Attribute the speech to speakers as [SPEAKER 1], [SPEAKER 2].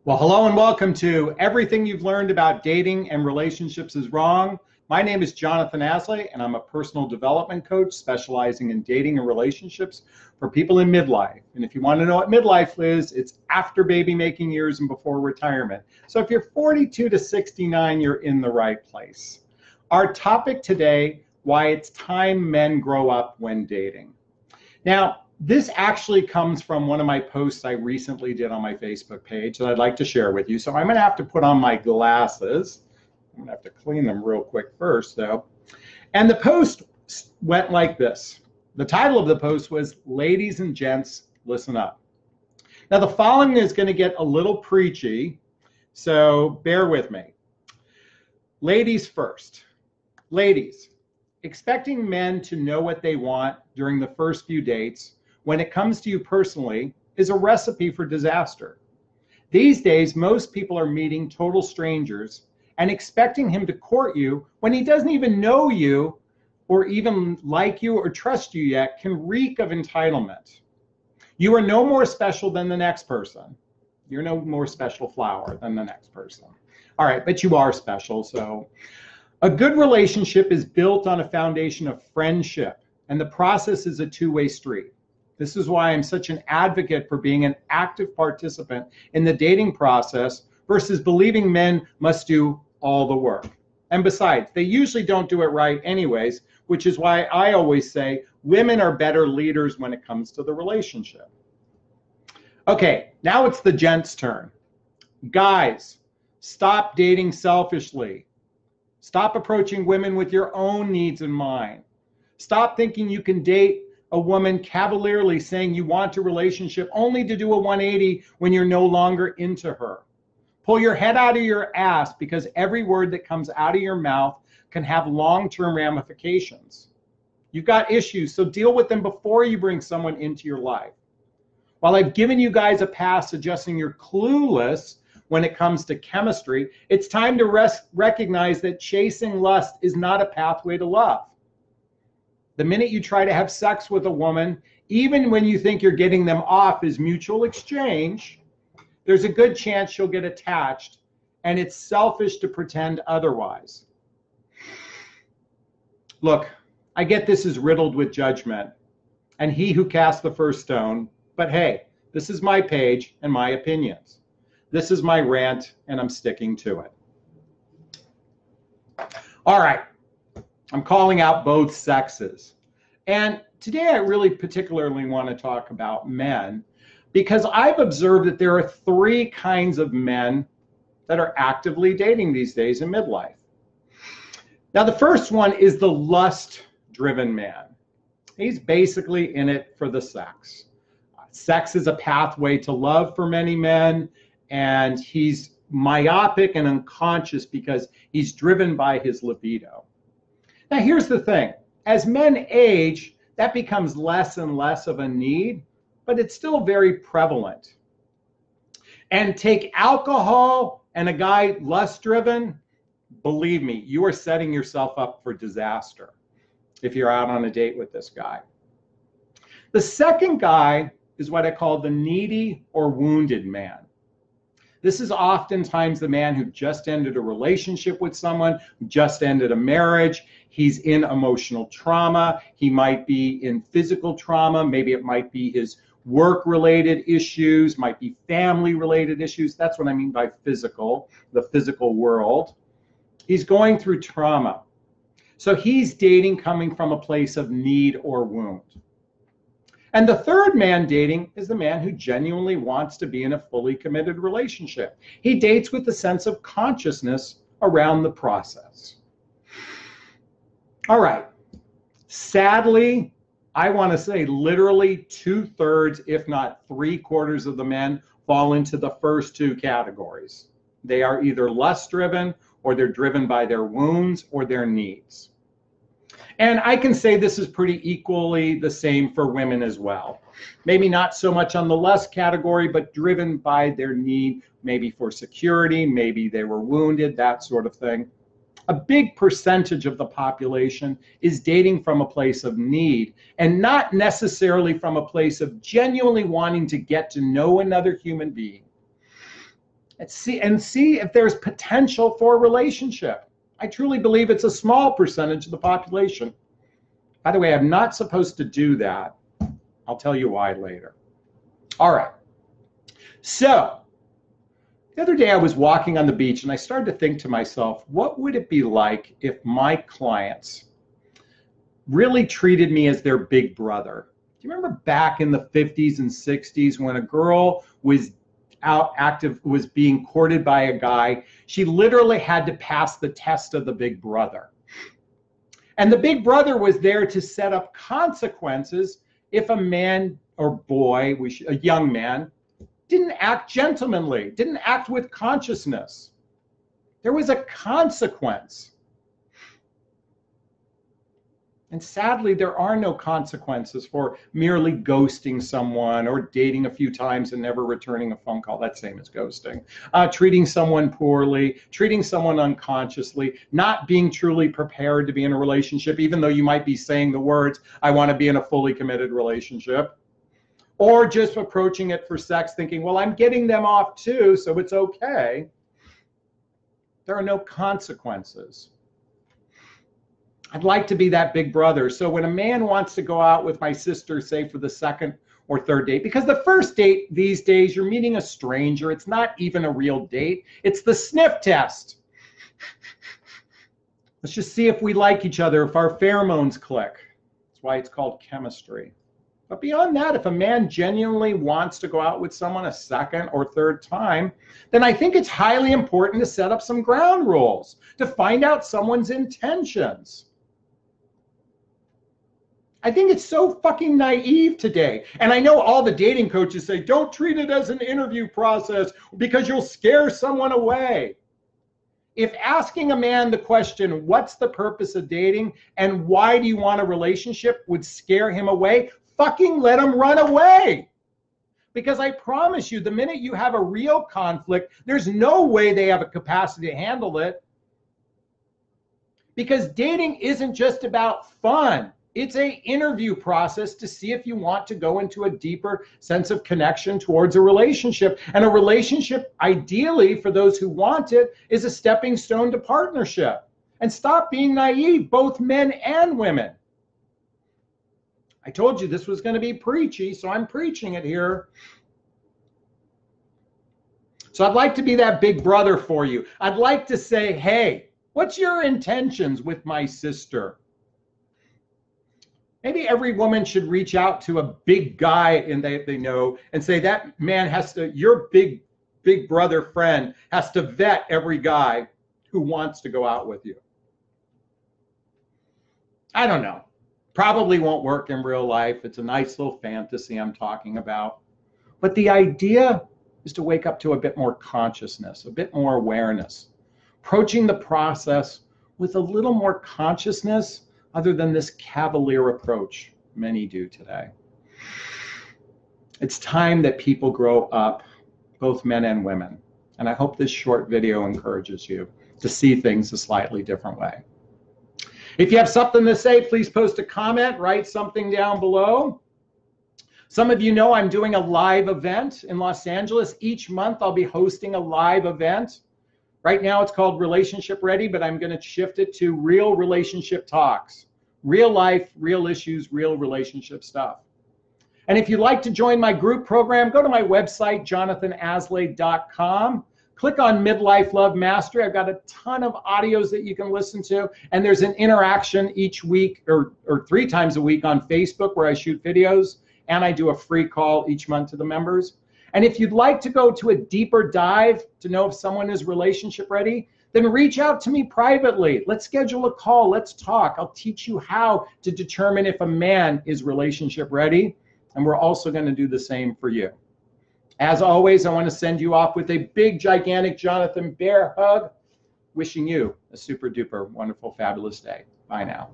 [SPEAKER 1] Well, hello and welcome to Everything You've Learned About Dating and Relationships is Wrong. My name is Jonathan Asley, and I'm a personal development coach specializing in dating and relationships for people in midlife. And if you want to know what midlife is, it's after baby making years and before retirement. So if you're 42 to 69, you're in the right place. Our topic today, why it's time men grow up when dating. Now, this actually comes from one of my posts I recently did on my Facebook page that I'd like to share with you. So I'm going to have to put on my glasses. I'm going to have to clean them real quick first, though. And the post went like this. The title of the post was, "Ladies and Gents, Listen Up." Now, the following is going to get a little preachy, so bear with me. Ladies first. Ladies, expecting men to know what they want during the first few dates when it comes to you personally is a recipe for disaster. These days, most people are meeting total strangers and expecting him to court you when he doesn't even know you or even like you or trust you yet can reek of entitlement. You are no more special than the next person. You're no more special flower than the next person. All right, but you are special. So a good relationship is built on a foundation of friendship, and the process is a two-way street. This is why I'm such an advocate for being an active participant in the dating process versus believing men must do all the work. And besides, they usually don't do it right anyways, which is why I always say women are better leaders when it comes to the relationship. Okay, now it's the gents' turn. Guys, stop dating selfishly. Stop approaching women with your own needs in mind. Stop thinking you can date a woman cavalierly saying you want a relationship only to do a 180 when you're no longer into her. Pull your head out of your ass, because every word that comes out of your mouth can have long-term ramifications. You've got issues, so deal with them before you bring someone into your life. While I've given you guys a pass suggesting you're clueless when it comes to chemistry, it's time to recognize that chasing lust is not a pathway to love. The minute you try to have sex with a woman, even when you think you're getting them off as mutual exchange, there's a good chance she'll get attached, and it's selfish to pretend otherwise. Look, I get this is riddled with judgment, and he who cast the first stone, but hey, this is my page and my opinions. This is my rant, and I'm sticking to it. All right. I'm calling out both sexes. And today I really particularly want to talk about men, because I've observed that there are three kinds of men that are actively dating these days in midlife. Now, the first one is the lust-driven man. He's basically in it for the sex. Sex is a pathway to love for many men, and he's myopic and unconscious because he's driven by his libido. Now, here's the thing. As men age, that becomes less and less of a need, but it's still very prevalent. And take alcohol and a guy lust-driven, believe me, you are setting yourself up for disaster if you're out on a date with this guy. The second guy is what I call the needy or wounded man. This is oftentimes the man who just ended a relationship with someone, who just ended a marriage. He's in emotional trauma. He might be in physical trauma. Maybe it might be his work-related issues, might be family-related issues. That's what I mean by physical, the physical world. He's going through trauma. So he's dating coming from a place of need or wound. And the third man dating is the man who genuinely wants to be in a fully committed relationship. He dates with a sense of consciousness around the process. All right. Sadly, I want to say literally 2/3, if not 3/4 of the men fall into the first two categories. They are either lust-driven, or they're driven by their wounds or their needs. And I can say this is pretty equally the same for women as well. Maybe not so much on the lust category, but driven by their need, maybe for security, maybe they were wounded, that sort of thing. A big percentage of the population is dating from a place of need, and not necessarily from a place of genuinely wanting to get to know another human being. and see if there's potential for a relationship. I truly believe it's a small percentage of the population. By the way, I'm not supposed to do that. I'll tell you why later. All right. So the other day I was walking on the beach and I started to think to myself, what would it be like if my clients really treated me as their big brother? Do you remember back in the 50s and 60s when a girl was was being courted by a guy, she literally had to pass the test of the big brother. And the big brother was there to set up consequences if a man or boy, a young man, didn't act gentlemanly, didn't act with consciousness. There was a consequence. And sadly, there are no consequences for merely ghosting someone or dating a few times and never returning a phone call. That's same as ghosting. Treating someone poorly, treating someone unconsciously, not being truly prepared to be in a relationship, even though you might be saying the words, I want to be in a fully committed relationship. Or just approaching it for sex, thinking, well, I'm getting them off too, so it's okay. There are no consequences. I'd like to be that big brother. So when a man wants to go out with my sister, say for the second or third date, because the first date these days, you're meeting a stranger. It's not even a real date. It's the sniff test. Let's just see if we like each other, if our pheromones click. That's why it's called chemistry. But beyond that, if a man genuinely wants to go out with someone a second or third time, then I think it's highly important to set up some ground rules, to find out someone's intentions. I think it's so fucking naive today. And I know all the dating coaches say, don't treat it as an interview process because you'll scare someone away. If asking a man the question, what's the purpose of dating and why do you want a relationship would scare him away, fucking let him run away. Because I promise you, the minute you have a real conflict, there's no way they have a capacity to handle it. Because dating isn't just about fun. It's an interview process to see if you want to go into a deeper sense of connection towards a relationship. And a relationship, ideally, for those who want it, is a stepping stone to partnership. And stop being naive, both men and women. I told you this was going to be preachy, so I'm preaching it here. So I'd like to be that big brother for you. I'd like to say, hey, what's your intentions with my sister? Maybe every woman should reach out to a big guy and they know and say that man has to, your big brother friend has to vet every guy who wants to go out with you. I don't know. Probably won't work in real life. It's a nice little fantasy I'm talking about. But the idea is to wake up to a bit more consciousness, a bit more awareness, approaching the process with a little more consciousness other than this cavalier approach many do today. It's time that people grow up, both men and women. And I hope this short video encourages you to see things a slightly different way. If you have something to say, please post a comment, write something down below. Some of you know I'm doing a live event in Los Angeles. Each month I'll be hosting a live event. Right now it's called Relationship Ready, but I'm going to shift it to Real Relationship Talks. Real life, real issues, real relationship stuff. And if you'd like to join my group program, go to my website, jonathanaslay.com. Click on Midlife Love Mastery. I've got a ton of audios that you can listen to. And there's an interaction each week or 3 times a week on Facebook where I shoot videos. And I do a free call each month to the members. And if you'd like to go to a deeper dive to know if someone is relationship ready, then reach out to me privately. Let's schedule a call. Let's talk. I'll teach you how to determine if a man is relationship ready. And we're also going to do the same for you. As always, I want to send you off with a big, gigantic Jonathan Bear hug, wishing you a super duper wonderful, fabulous day. Bye now.